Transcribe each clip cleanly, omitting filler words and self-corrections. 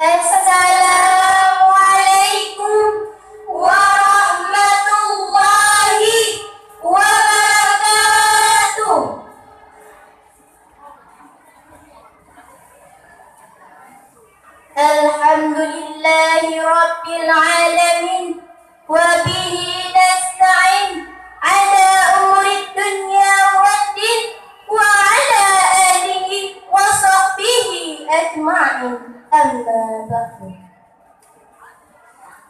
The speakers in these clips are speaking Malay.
Assalamualaikum warahmatullahi wabarakatuh. Alhamdulillahi rabbil alamin wa bihi nasta'in ala umurid dunya waddin wa ala alihi wa sahbihi ajma'in. Amma ba'du.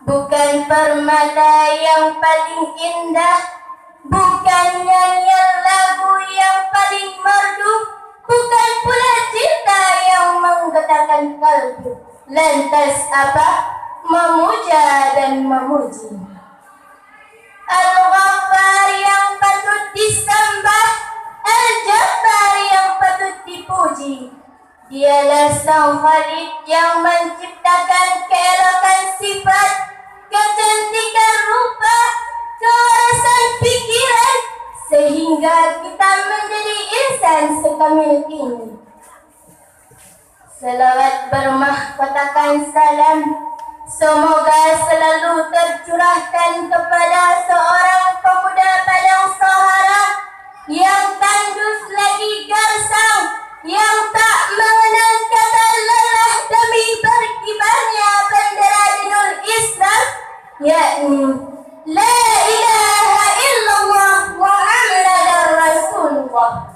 Bukan permata yang paling indah, bukan nyanyian lagu yang paling merdu, bukan pula cinta yang menggetarkan kalbu. Lantas apa? Memuja dan memuji Al-Ghaffar yang patut disembah, Al-Jabbar yang patut dipuji. Dialah Sang Khalid yang menciptakan keelokan sifat, kecantikan rupa, kewarasan pikiran, sehingga kita menjadi insan sekamil ini. Selawat bermahkotakan salam semoga selalu tercurahkan kepada seorang pemuda padang Sahara yang tandus lagi gersang, yang tak mengenal kata lelah demi berkibarnya bendera dinul Islam, yakni La ilaha illallah Muhammadar Rasulullah.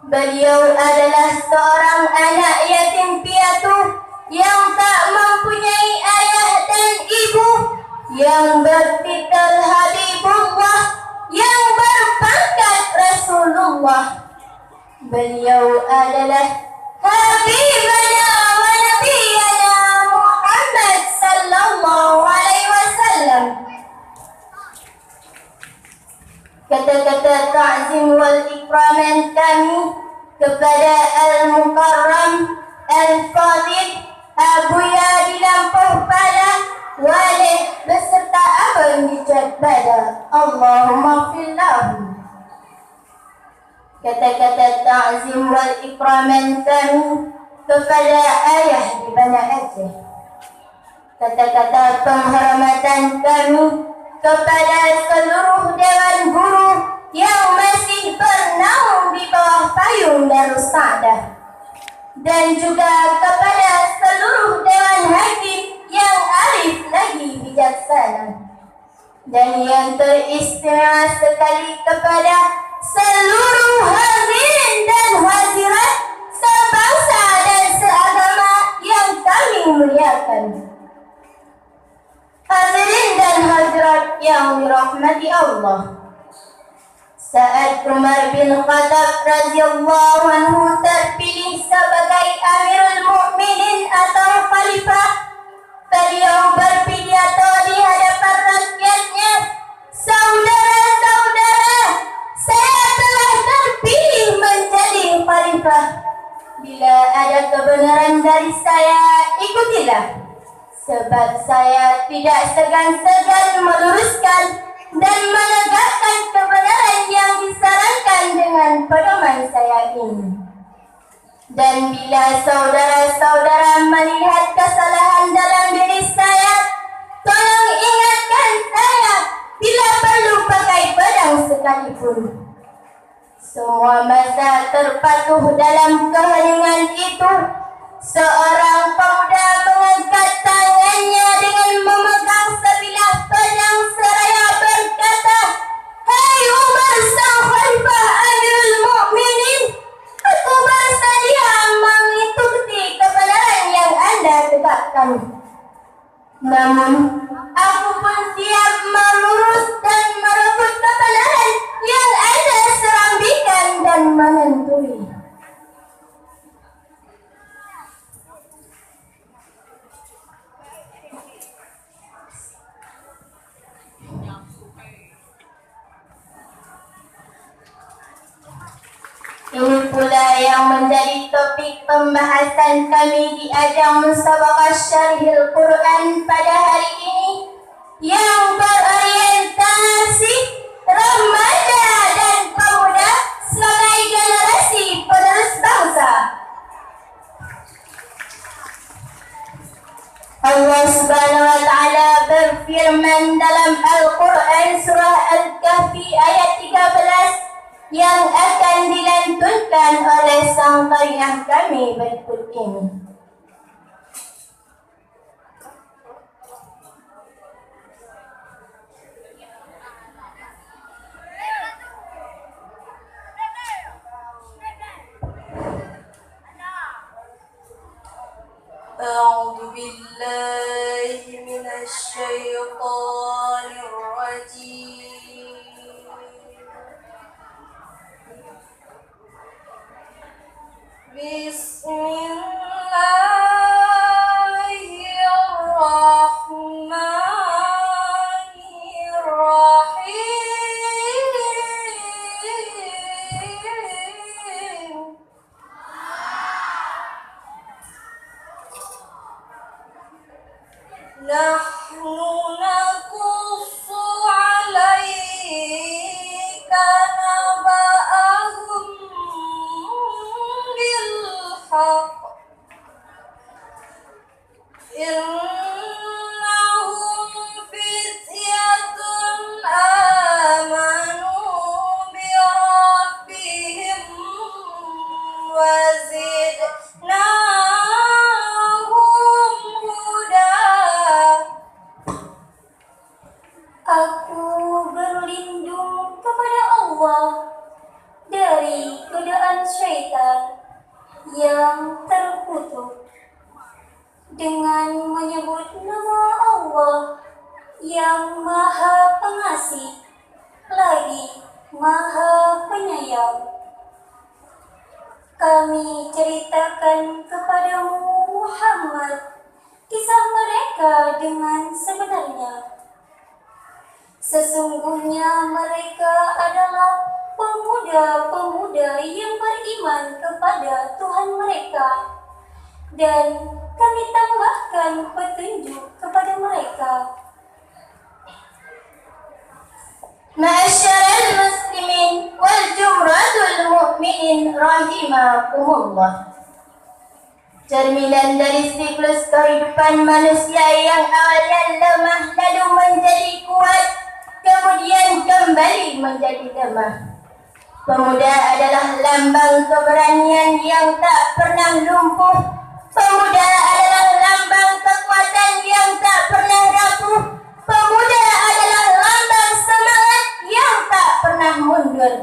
Beliau adalah seorang anak yatim piatu yang tak mempunyai ayah dan ibu, yang bertitel Habibullah, yang berpangkat Rasulullah. Beliau adalah Habibana wa Nabiyana Muhammad sallallahu alaihi wasallam. Kata-kata ta'zim wal ikraman kami kepada Al-Mukarram Al-Fadil Abuya di Lampung Pala, Walid beserta abang di Jadbada, Allahumma fillahu. Kata-kata ta'zim wal ikraman kami kepada ayah di Banda Aceh. Kata-kata penghormatan kami kepada seluruh dewan guru yang masih bernaung di bawah payung Darus Sa'dah, dan juga kepada seluruh dewan hakim yang arif lagi bijaksana, dan yang teristimewa sekali kepada seluruh hadirin dan hadirat sebangsa dan seagama yang kami muliakan. Hadirin dan hadirat yang dirahmati Allah, saat Umar bin Khattab radhiyallahu anhu terpilih sebagai Amirul Mukminin atau Khalifah, beliau berpidato di hadapan rakyatnya, "Saudara-saudara, saya telah terpilih menjadi Khalifah. Bila ada kebenaran dari saya, ikutilah. Sebab saya tidak segan-segan meluruskan dan menegakkan kebenaran yang disarankan dengan pedoman saya ini. Dan bila saudara-saudara melihat kesalahan dalam diri saya, tolong ingatkan saya bila perlu pakai pedang sekalipun." Semua masa terpatuh dalam keheningan itu. Seorang pemuda mengangkat tangannya dengan memegang sebilah pedang seraya berkata, "Hai Umar sang Khalifah Amirul Mukminin, aku bersedia mengikuti kebenaran yang Anda tegakkan. Namun, aku pun siap melurus dan merebut kebenaran yang Anda serambikan dan menentui." Ini pula yang menjadi topik pembahasan kami di ajang Musabaqah Syarhil Quran pada hari ini, yang berorientasi remaja dan pemuda sebagai generasi penerus bangsa. Subhanahu wa taala berfirman dalam Al-Quran surah Al-Kahfi ayat 13 yang akan dilantunkan oleh sang qari'ah kami berikut ini. أعوذ بالله من الشيطان الرجيم بسم الله الرحمن الرحيم نحن نقص عليك نبأهم بالحق إنهم فتية آمنوا بربهم وزدناهم هدى. Aku berlindung kepada Allah dari godaan syaitan yang terkutuk dengan menyebut nama Allah yang Maha Pengasih lagi Maha Penyayang. Kami ceritakan kepadamu Muhammad kisah mereka dengan sebenarnya. Sesungguhnya mereka adalah pemuda-pemuda yang beriman kepada Tuhan mereka, dan kami tambahkan petunjuk kepada mereka. Ma'asyiral muslimin wal jumratul mu'minin rahimakumullah. Cerminan dari siklus kehidupan manusia yang awalnya lemah lalu menjadi kuat, kemudian kembali menjadi lemah. Pemuda adalah lambang keberanian yang tak pernah lumpuh. Pemuda adalah lambang kekuatan yang tak pernah rapuh. Pemuda adalah lambang semangat yang tak pernah mundur.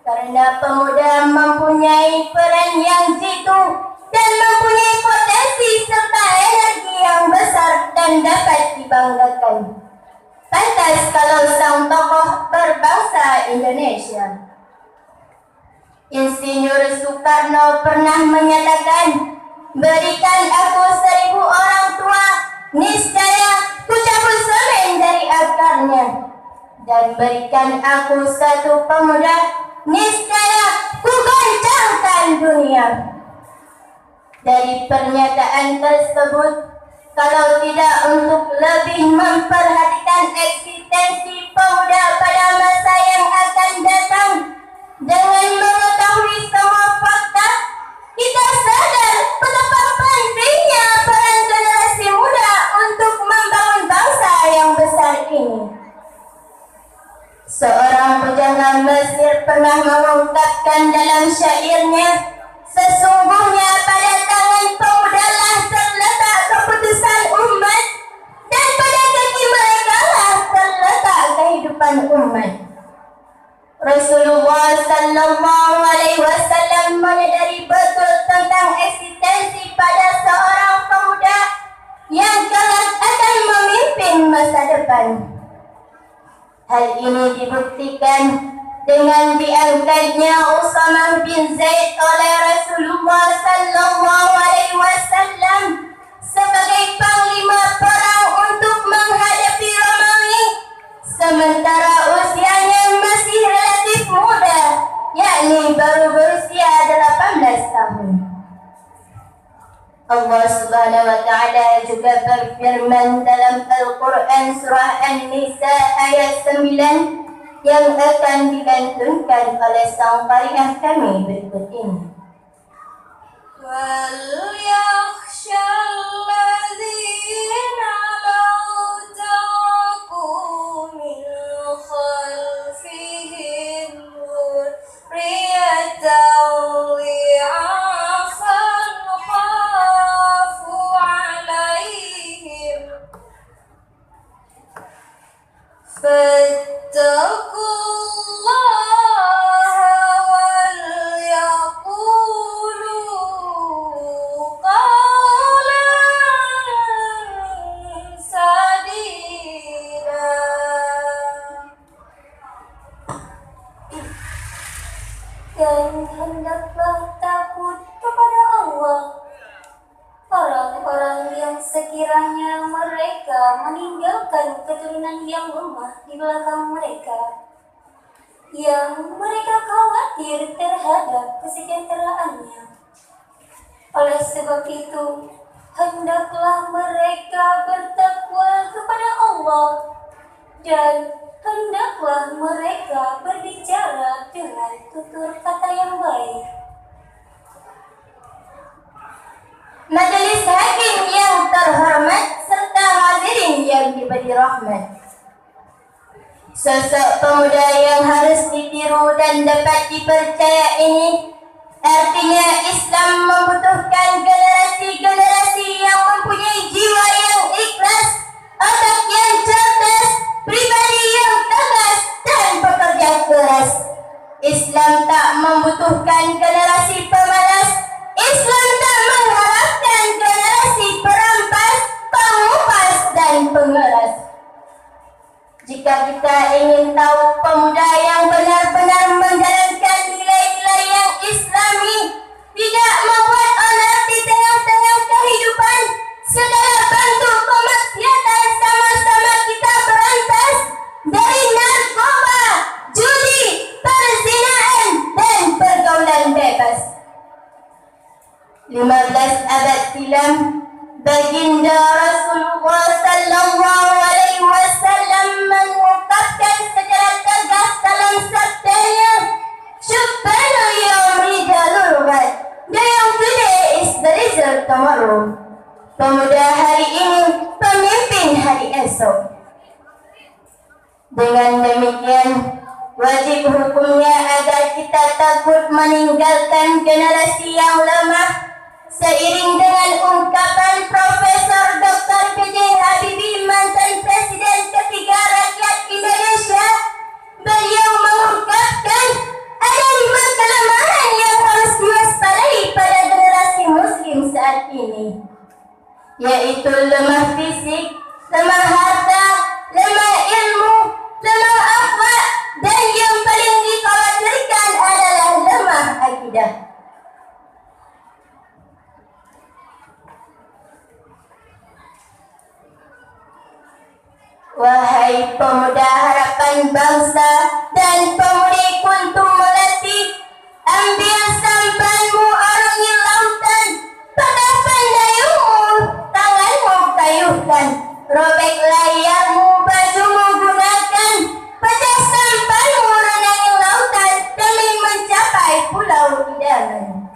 Karena pemuda mempunyai peran yang jitu dan mempunyai potensi serta energi yang besar dan dapat dibanggakan. Pantas kalau sang tokoh berbangsa Indonesia. Insinyur Soekarno pernah menyatakan, berikan aku 1000 orang tua, niscaya ku cabut semen dari akarnya. Dan berikan aku 1 pemuda, niscaya ku goncangkan dunia. Dari pernyataan tersebut, kalau tidak untuk lebih memperhatikan eksistensi pemuda pada masa yang akan datang, dengan mengetahui semua fakta, kita sadar betapa pentingnya peran generasi muda untuk membangun bangsa yang besar ini. Seorang pujangga Mesir pernah mengungkapkan dalam syairnya, sesungguhnya pada tangan pemuda lah terletak keputusan umat, dan pada kaki mereka lah terletak kehidupan umat. Rasulullah sallallahu alaihi wasallam menyadari betul tentang eksistensi pada seorang pemuda yang kelak akan memimpin masa depan. Hal ini dibuktikan dengan diangkatnya Usamah bin Zaid oleh Rasulullah sallallahu alaihi wasallam sebagai panglima perang untuk menghadapi Romawi, sementara usianya masih relatif muda, yakni baru berusia 18 tahun. Allah Subhanahu wa taala juga berfirman dalam Al-Quran surah An-Nisa ayat 9 yang akan dilantunkan oleh sang qari'ah kami berikut ini. وَلْيَخْشَى الَّذِينَ mereka meninggalkan keturunan yang lemah di belakang mereka, yang mereka khawatir terhadap kesejahteraannya. Oleh sebab itu, hendaklah mereka bertakwa kepada Allah, dan hendaklah mereka berbicara dengan tutur kata yang baik. Majelis hakim yang terhormat serta hadirin yang diberi rahmat. Sosok pemuda yang harus ditiru dan dapat dipercaya ini, artinya Islam membutuhkan generasi-generasi yang mempunyai jiwa yang ikhlas, otak yang cerdas, pribadi yang tegas dan pekerja keras. Islam tak membutuhkan generasi pemalas. Islam tak mengharapkan generasi perampas, pengupas dan pengeras. Jika kita ingin tahu pemuda yang benar-benar menjalankan nilai-nilai yang Islami, tidak membuat onar di tengah-tengah kehidupan, segala bentuk kemaksiatan sama-sama kita berantas, dari narkoba, judi, perzinaan dan pergaulan bebas. 15 abad silam, baginda Rasulullah sallallahu alaihi wasallam mengungkapkan secara tegas dalam sabdanya, "Syubbanu yawm rijalul ghad, the young today is the result tomorrow." Pemuda hari ini, pemimpin hari esok. Dengan demikian, wajib hukumnya agar kita takut meninggalkan generasi yang lemah. Seiring dengan ungkapan Profesor Dr. B.J. Habibie, mantan Presiden ketiga rakyat Indonesia, beliau mengungkapkan ada 5 kelemahan yang harus diwaspadai pada generasi Muslim saat ini, yaitu lemah fisik, lemah harta, lemah ilmu, lemah akhlak, dan yang paling dikhawatirkan adalah lemah akidah. Wahai pemuda harapan bangsa dan pemudi Kuntum Melati, ambil sampanmu arungi lautan, padah pandayumu, tanganmu kayuhkan, robek layarmu, bajumu gunakan, pecah sampanmu renangi lautan demi mencapai pulau idaman.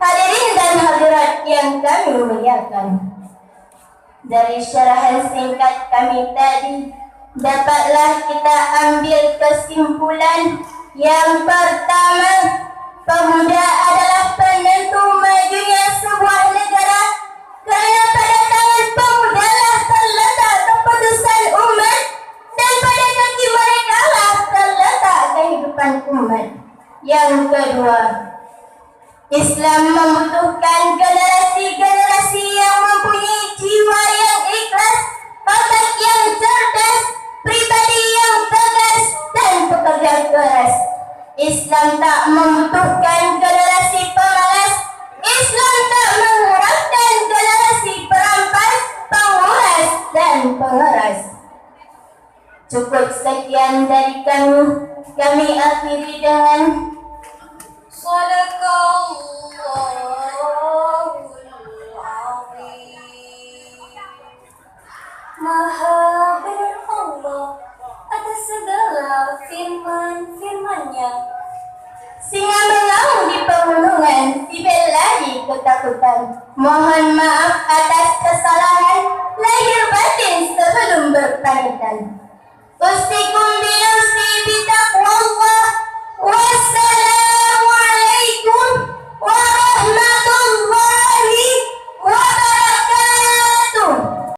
Hadirin dan hadirat yang kami muliakan, dari syarahan singkat kami tadi, dapatlah kita ambil kesimpulan yang pertama, pemuda adalah penentu majunya sebuah negara, kerana pada tangan pemuda lah terletak keputusan umat, dan pada kaki mereka lah terletak kehidupan umat. Yang kedua, Islam membutuhkan generasi-generasi yang mempunyai jiwa yang ikhlas, otak yang cerdas, pribadi yang tegas dan pekerja keras. Islam tak membutuhkan generasi pemalas. Islam tak mengharapkan generasi perampas, penguras dan pengeras. Cukup sekian dari kami. Kami akhiri dengan Sadaqallahul Azim. Maha benar Allah atas segala firman-firman-Nya. singa mengaum di pegunungan, si bel lari ketakutan. Mohon maaf atas kesalahan.